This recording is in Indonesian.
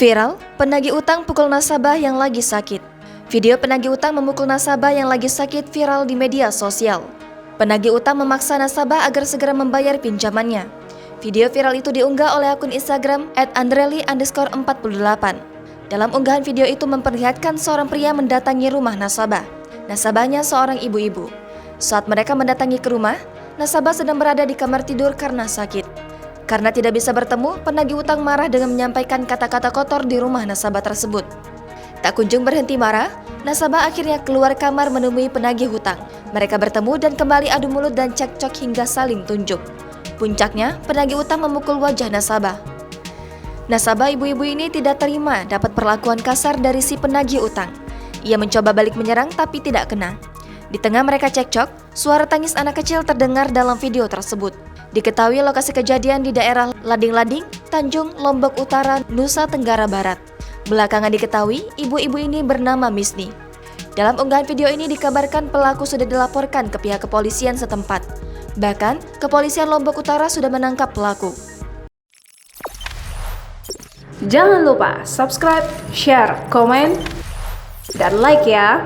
Viral, penagih utang pukul nasabah yang lagi sakit. Video penagih utang memukul nasabah yang lagi sakit viral di media sosial. Penagih utang memaksa nasabah agar segera membayar pinjamannya. Video viral itu diunggah oleh akun Instagram @andreli_48. Dalam unggahan video itu memperlihatkan seorang pria mendatangi rumah nasabah. Nasabahnya seorang ibu-ibu. Saat mereka mendatangi ke rumah, nasabah sedang berada di kamar tidur karena sakit. Karena tidak bisa bertemu, penagih utang marah dengan menyampaikan kata-kata kotor di rumah nasabah tersebut. Tak kunjung berhenti marah, nasabah akhirnya keluar kamar menemui penagih hutang. Mereka bertemu dan kembali adu mulut dan cekcok hingga saling tunjuk. Puncaknya, penagih utang memukul wajah nasabah. Nasabah ibu-ibu ini tidak terima dapat perlakuan kasar dari si penagih utang. Ia mencoba balik menyerang tapi tidak kena. Di tengah mereka cekcok, suara tangis anak kecil terdengar dalam video tersebut. Diketahui lokasi kejadian di daerah Lading-Lading, Tanjung, Lombok Utara, Nusa Tenggara Barat. Belakangan diketahui, ibu-ibu ini bernama Misni. Dalam unggahan video ini dikabarkan pelaku sudah dilaporkan ke pihak kepolisian setempat. Bahkan, kepolisian Lombok Utara sudah menangkap pelaku. Jangan lupa subscribe, share, komen, dan like ya!